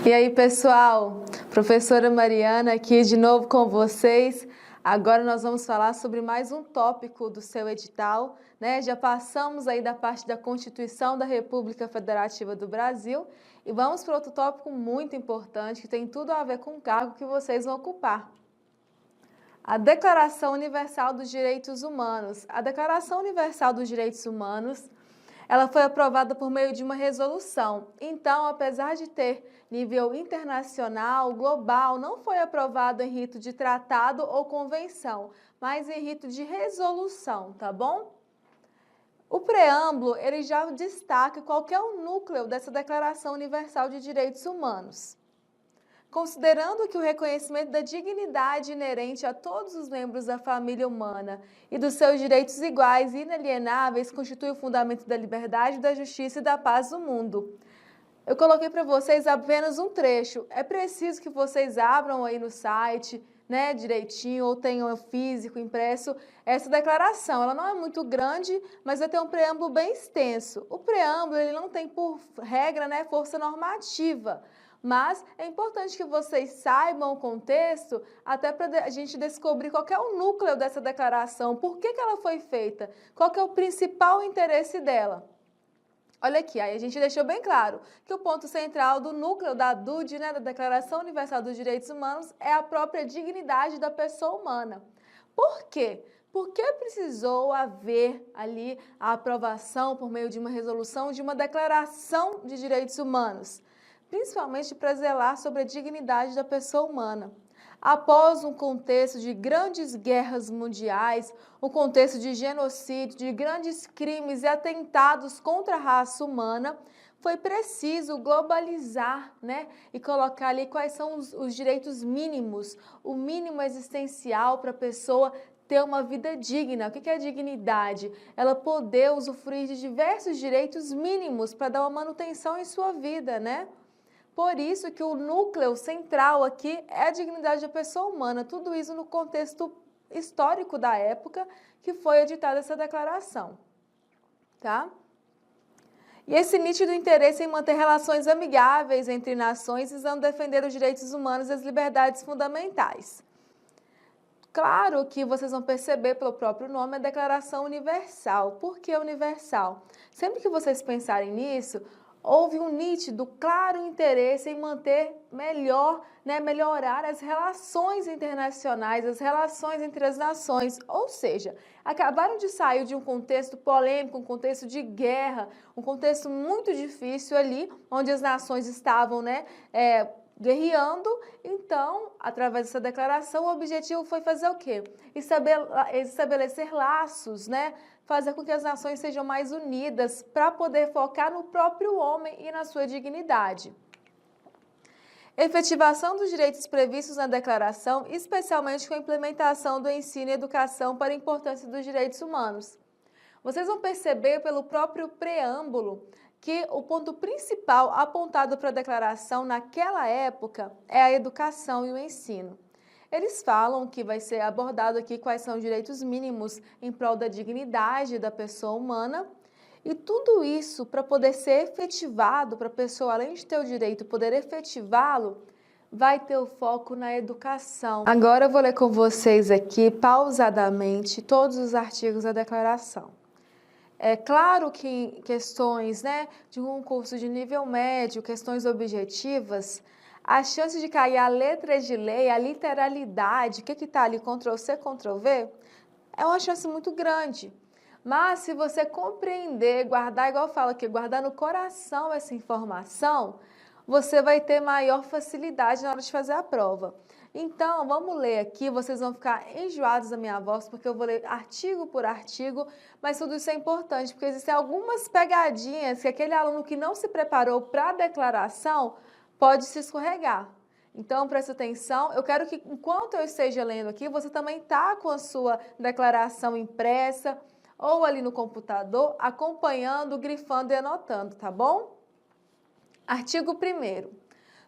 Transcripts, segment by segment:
E aí, pessoal, professora Mariana aqui de novo com vocês. Agora nós vamos falar sobre mais um tópico do seu edital, né? Já passamos aí da parte da Constituição da República Federativa do Brasil e vamos para outro tópico muito importante que tem tudo a ver com o cargo que vocês vão ocupar. A Declaração Universal dos Direitos Humanos. A Declaração Universal dos Direitos Humanos, ela foi aprovada por meio de uma resolução. Então, apesar de ter nível internacional, global, não foi aprovado em rito de tratado ou convenção, mas em rito de resolução, tá bom? O preâmbulo, ele já destaca qual que é o núcleo dessa Declaração Universal de Direitos Humanos. Considerando que o reconhecimento da dignidade inerente a todos os membros da família humana e dos seus direitos iguais e inalienáveis constitui o fundamento da liberdade, da justiça e da paz do mundo. Eu coloquei para vocês apenas um trecho. É preciso que vocês abram aí no site, né, direitinho, ou tenham físico, impresso, essa declaração. Ela não é muito grande, mas vai ter um preâmbulo bem extenso. O preâmbulo, ele não tem por regra, né, força normativa. Mas é importante que vocês saibam o contexto até para a gente descobrir qual que é o núcleo dessa declaração, por que ela foi feita, qual que é o principal interesse dela. Olha aqui, aí a gente deixou bem claro que o ponto central do núcleo da DUD, né, da Declaração Universal dos Direitos Humanos, é a própria dignidade da pessoa humana. Por quê? Porque precisou haver ali a aprovação por meio de uma resolução de uma Declaração de Direitos Humanos, principalmente para zelar sobre a dignidade da pessoa humana. Após um contexto de grandes guerras mundiais, um contexto de genocídio, de grandes crimes e atentados contra a raça humana, foi preciso globalizar, né, e colocar ali quais são os direitos mínimos, o mínimo existencial para a pessoa ter uma vida digna. O que é dignidade? Ela poder usufruir de diversos direitos mínimos para dar uma manutenção em sua vida, né? Por isso que o núcleo central aqui é a dignidade da pessoa humana, tudo isso no contexto histórico da época que foi editada essa declaração, tá? E esse nítido interesse em manter relações amigáveis entre nações visando defender os direitos humanos e as liberdades fundamentais. Claro que vocês vão perceber pelo próprio nome a Declaração Universal. Por que universal? Sempre que vocês pensarem nisso, houve um nítido, claro interesse em manter melhor, né, melhorar as relações internacionais, as relações entre as nações. Ou seja, acabaram de sair de um contexto polêmico, um contexto de guerra, um contexto muito difícil ali, onde as nações estavam, né, guerreando. Então, através dessa declaração, o objetivo foi fazer o quê? Estabelecer laços, né? Fazer com que as nações sejam mais unidas para poder focar no próprio homem e na sua dignidade. Efetivação dos direitos previstos na declaração, especialmente com a implementação do ensino e educação para a importância dos direitos humanos. Vocês vão perceber pelo próprio preâmbulo que o ponto principal apontado para a declaração naquela época é a educação e o ensino. Eles falam que vai ser abordado aqui quais são os direitos mínimos em prol da dignidade da pessoa humana e tudo isso para poder ser efetivado, para a pessoa, além de ter o direito, poder efetivá-lo, vai ter o foco na educação. Agora eu vou ler com vocês aqui, pausadamente, todos os artigos da declaração. É claro que em questões, né, de um curso de nível médio, questões objetivas, a chance de cair a letra de lei, a literalidade, o que está ali, Ctrl+C, Ctrl+V, é uma chance muito grande. Mas se você compreender, guardar, igual eu falo aqui, guardar no coração essa informação, você vai ter maior facilidade na hora de fazer a prova. Então, vamos ler aqui, vocês vão ficar enjoados da minha voz, porque eu vou ler artigo por artigo, mas tudo isso é importante, porque existem algumas pegadinhas que aquele aluno que não se preparou para a declaração pode se escorregar. Então, presta atenção, eu quero que, enquanto eu esteja lendo aqui, você também está com a sua declaração impressa, ou ali no computador, acompanhando, grifando e anotando, tá bom? Artigo 1º.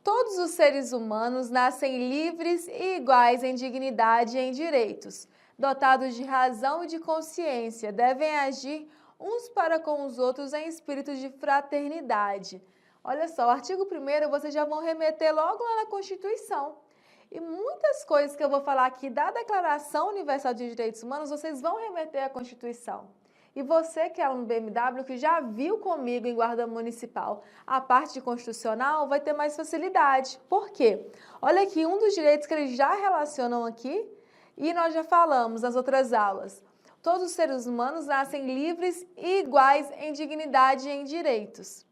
Todos os seres humanos nascem livres e iguais em dignidade e em direitos, dotados de razão e de consciência, devem agir uns para com os outros em espírito de fraternidade. Olha só, o artigo 1º vocês já vão remeter logo lá na Constituição. E muitas coisas que eu vou falar aqui da Declaração Universal de Direitos Humanos, vocês vão remeter à Constituição. E você que é aluno do BMW, que já viu comigo em guarda municipal a parte constitucional, vai ter mais facilidade. Por quê? Olha aqui, um dos direitos que eles já relacionam aqui, e nós já falamos nas outras aulas. Todos os seres humanos nascem livres e iguais em dignidade e em direitos.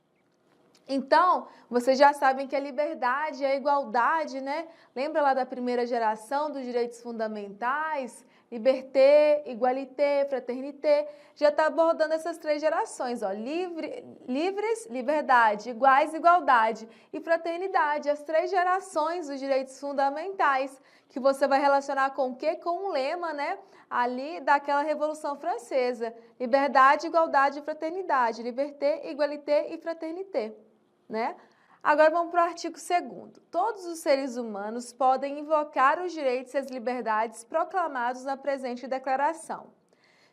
Então, vocês já sabem que a liberdade, a igualdade, né? Lembra lá da primeira geração dos direitos fundamentais? Liberté, igualité, fraternité, já está abordando essas 3 gerações, ó, livres, liberdade, iguais, igualdade e fraternidade, as 3 gerações dos direitos fundamentais, que você vai relacionar com o quê? Com o lema, né, ali daquela Revolução Francesa, liberdade, igualdade e fraternidade, liberté, igualité e fraternité, né? Agora vamos para o artigo 2º. Todos os seres humanos podem invocar os direitos e as liberdades proclamados na presente declaração,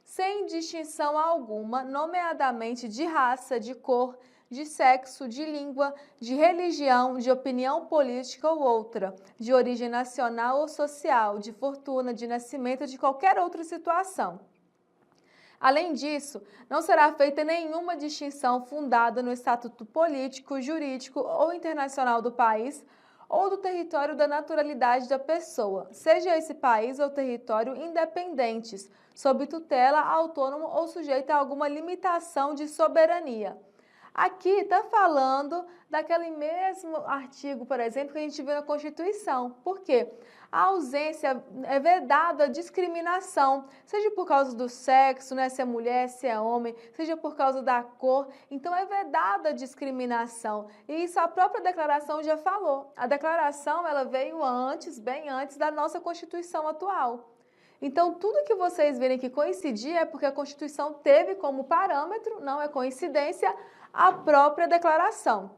sem distinção alguma, nomeadamente de raça, de cor, de sexo, de língua, de religião, de opinião política ou outra, de origem nacional ou social, de fortuna, de nascimento ou de qualquer outra situação. Além disso, não será feita nenhuma distinção fundada no estatuto político, jurídico ou internacional do país ou do território da naturalidade da pessoa, seja esse país ou território independentes, sob tutela, autônomo ou sujeito a alguma limitação de soberania. Aqui está falando daquele mesmo artigo, por exemplo, que a gente viu na Constituição. Por quê? A ausência é vedada a discriminação, seja por causa do sexo, né, se é mulher, se é homem, seja por causa da cor. Então, é vedada a discriminação. E isso a própria declaração já falou. A declaração ela veio antes, bem antes da nossa Constituição atual. Então, tudo que vocês verem que coincidir é porque a Constituição teve como parâmetro, não é coincidência, a própria declaração.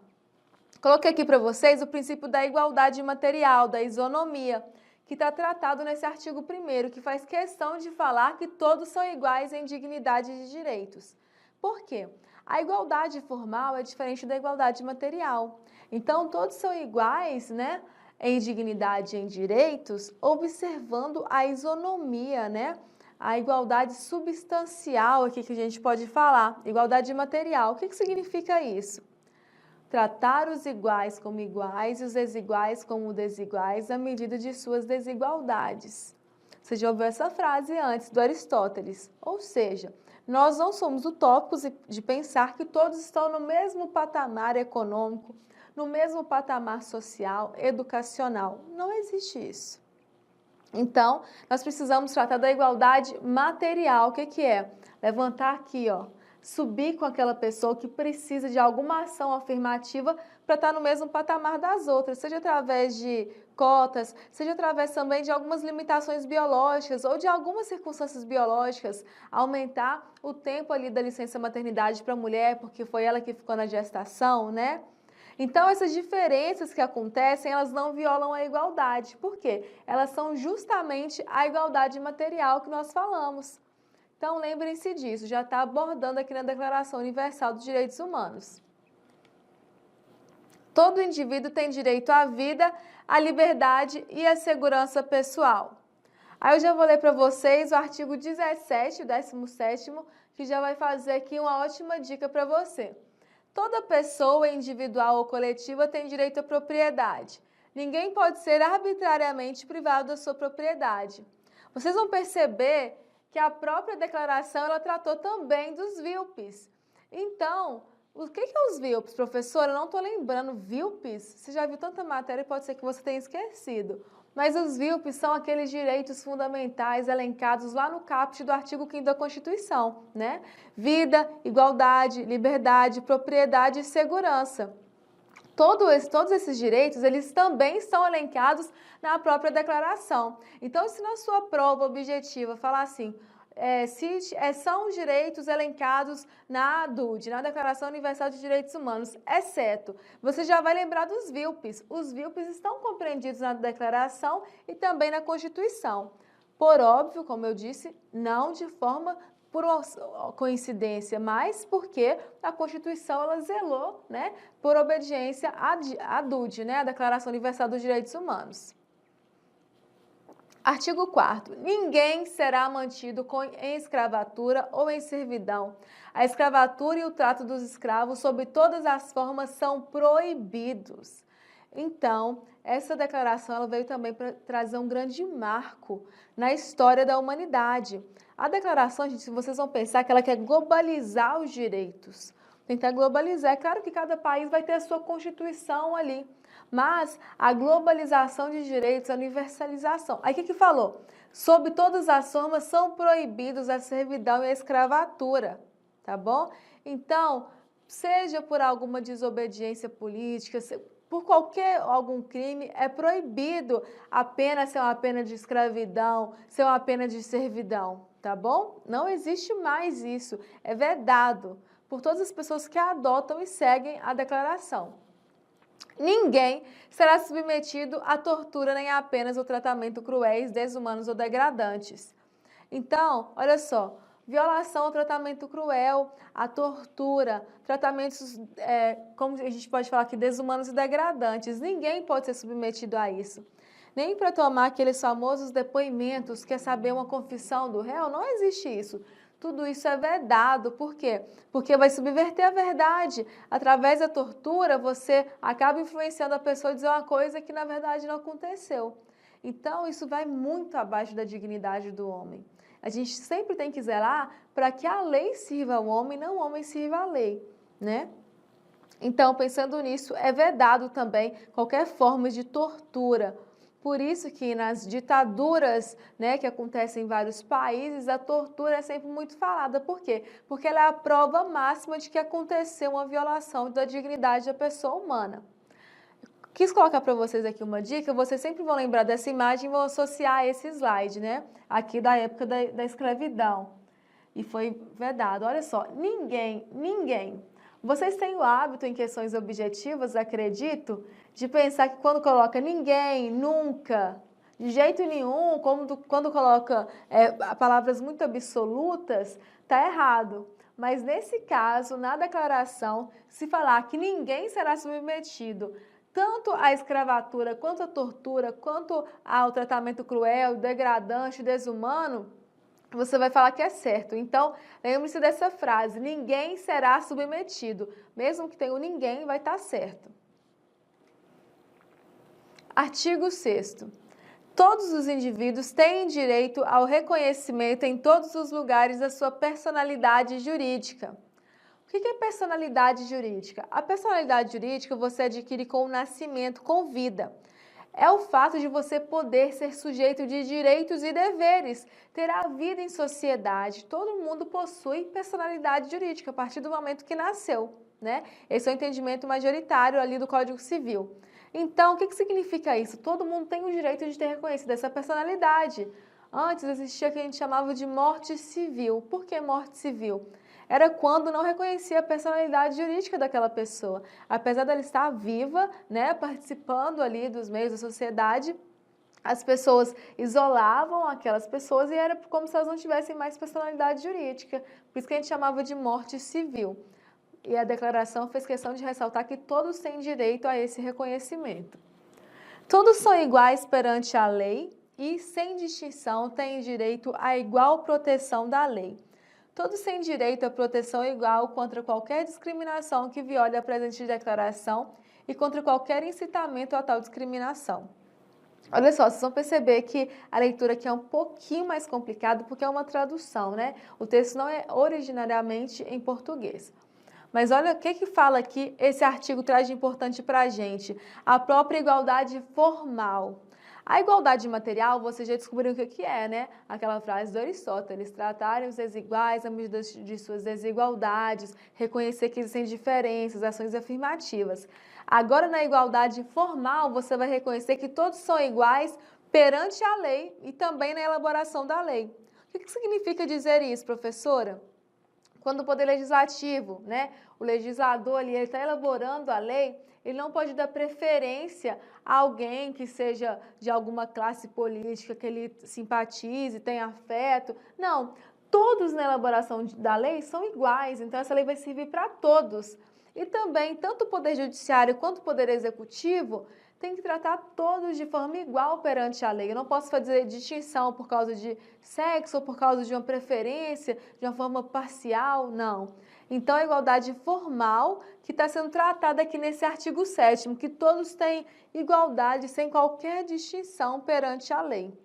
Coloquei aqui para vocês o princípio da igualdade material, da isonomia, que está tratado nesse artigo 1º, que faz questão de falar que todos são iguais em dignidade de direitos. Por quê? A igualdade formal é diferente da igualdade material. Então, todos são iguais, né, em dignidade e em direitos, observando a isonomia, né? A igualdade substancial aqui que a gente pode falar, igualdade material. O que significa isso? Tratar os iguais como iguais e os desiguais como desiguais à medida de suas desigualdades. Você já ouviu essa frase antes, do Aristóteles. Ou seja, nós não somos utópicos de pensar que todos estão no mesmo patamar econômico, no mesmo patamar social, educacional. Não existe isso. Então, nós precisamos tratar da igualdade material. O que é? Levantar aqui, ó, subir com aquela pessoa que precisa de alguma ação afirmativa para estar no mesmo patamar das outras, seja através de cotas, seja através também de algumas limitações biológicas ou de algumas circunstâncias biológicas, aumentar o tempo ali da licença maternidade para a mulher, porque foi ela que ficou na gestação, né? Então, essas diferenças que acontecem, elas não violam a igualdade. Por quê? Elas são justamente a igualdade material que nós falamos. Então, lembrem-se disso, já está abordando aqui na Declaração Universal dos Direitos Humanos. Todo indivíduo tem direito à vida, à liberdade e à segurança pessoal. Aí eu já vou ler para vocês o artigo 17, o 17º, que já vai fazer aqui uma ótima dica para você. Toda pessoa, individual ou coletiva, tem direito à propriedade. Ninguém pode ser arbitrariamente privado da sua propriedade. Vocês vão perceber que a própria declaração ela tratou também dos VILPs. Então, o que é os VILPs, professora? Eu não estou lembrando. VILPs? Você já viu tanta matéria, pode ser que você tenha esquecido. Mas os VILPs são aqueles direitos fundamentais elencados lá no caput do artigo 5º da Constituição, né? Vida, igualdade, liberdade, propriedade e segurança. Todos esses direitos, eles também estão elencados na própria declaração. Então, se na sua prova objetiva falar assim, são os direitos elencados na DUD, na Declaração Universal de Direitos Humanos, exceto, você já vai lembrar dos VILPs. Os VILPs estão compreendidos na declaração e também na Constituição. Por óbvio, como eu disse, não de forma por uma coincidência, mas porque a Constituição ela zelou, né, por obediência à DUD, né, a Declaração Universal dos Direitos Humanos. Artigo 4º. Ninguém será mantido em escravatura ou em servidão. A escravatura e o trato dos escravos, sob todas as formas, são proibidos. Então, essa declaração ela veio também para trazer um grande marco na história da humanidade. A declaração, gente, se vocês vão pensar que ela quer globalizar os direitos, tentar globalizar. É claro que cada país vai ter a sua Constituição ali, mas a globalização de direitos, a universalização. Aí o que falou? Sob todas as formas são proibidos a servidão e a escravatura, tá bom? Então, seja por alguma desobediência política, por algum crime, é proibido a pena ser uma pena de escravidão, ser uma pena de servidão, tá bom? Não existe mais isso, é vedado por todas as pessoas que adotam e seguem a declaração. Ninguém será submetido à tortura nem a apenas ou tratamento cruéis, desumanos ou degradantes. Então, olha só, violação ou tratamento cruel, a tortura, tratamentos, como a gente pode falar aqui, desumanos e degradantes. Ninguém pode ser submetido a isso. Nem para tomar aqueles famosos depoimentos, quer saber uma confissão do réu, não existe isso. Tudo isso é vedado. Por quê? Porque vai subverter a verdade. Através da tortura, você acaba influenciando a pessoa a dizer uma coisa que, na verdade, não aconteceu. Então, isso vai muito abaixo da dignidade do homem. A gente sempre tem que zelar para que a lei sirva ao homem, não o homem sirva à lei, né? Então, pensando nisso, é vedado também qualquer forma de tortura. Por isso que nas ditaduras, né, que acontecem em vários países, a tortura é sempre muito falada. Por quê? Porque ela é a prova máxima de que aconteceu uma violação da dignidade da pessoa humana. Quis colocar para vocês aqui uma dica, vocês sempre vão lembrar dessa imagem e vão associar a esse slide, né? Aqui da época da escravidão. E foi vedado. Olha só, ninguém. Vocês têm o hábito em questões objetivas, acredito, de pensar que quando coloca ninguém, nunca, de jeito nenhum, quando coloca palavras muito absolutas, está errado. Mas nesse caso, na declaração, se falar que ninguém será submetido tanto à escravatura, quanto à tortura, quanto ao tratamento cruel, degradante, desumano, você vai falar que é certo. Então, lembre-se dessa frase, ninguém será submetido. Mesmo que tenha o ninguém, vai estar certo. Artigo 6º. Todos os indivíduos têm direito ao reconhecimento em todos os lugares da sua personalidade jurídica. O que é personalidade jurídica? A personalidade jurídica você adquire com o nascimento, com vida. É o fato de você poder ser sujeito de direitos e deveres, ter a vida em sociedade. Todo mundo possui personalidade jurídica a partir do momento que nasceu, né? Esse é o entendimento majoritário ali do Código Civil. Então, o que significa isso? Todo mundo tem o direito de ter reconhecido essa personalidade. Antes existia o que a gente chamava de morte civil. Por que morte civil? Era quando não reconhecia a personalidade jurídica daquela pessoa. Apesar dela estar viva, né, participando ali dos meios da sociedade, as pessoas isolavam aquelas pessoas e era como se elas não tivessem mais personalidade jurídica. Por isso que a gente chamava de morte civil. E a declaração fez questão de ressaltar que todos têm direito a esse reconhecimento. Todos são iguais perante a lei e, sem distinção, têm direito à igual proteção da lei. Todos têm direito à proteção igual contra qualquer discriminação que viole a presente declaração e contra qualquer incitamento a tal discriminação. Olha só, vocês vão perceber que a leitura aqui é um pouquinho mais complicada porque é uma tradução, né? O texto não é originariamente em português. Mas olha o que fala aqui, esse artigo traz de importante para a gente. A própria igualdade formal. A igualdade material, vocês já descobriram o que é, né? Aquela frase do Aristóteles, tratarem os desiguais à medida de suas desigualdades, reconhecer que existem diferenças, ações afirmativas. Agora, na igualdade formal, você vai reconhecer que todos são iguais perante a lei e também na elaboração da lei. O que significa dizer isso, professora? Quando o Poder Legislativo, né, o legislador ali, ele está elaborando a lei, ele não pode dar preferência a alguém que seja de alguma classe política, que ele simpatize, tenha afeto. Não, todos na elaboração da lei são iguais, então essa lei vai servir para todos. E também, tanto o Poder Judiciário quanto o Poder Executivo tem que tratar todos de forma igual perante a lei. Eu não posso fazer distinção por causa de sexo ou por causa de uma preferência, de uma forma parcial, não. Então, a igualdade formal que está sendo tratada aqui nesse artigo 7º, que todos têm igualdade sem qualquer distinção perante a lei.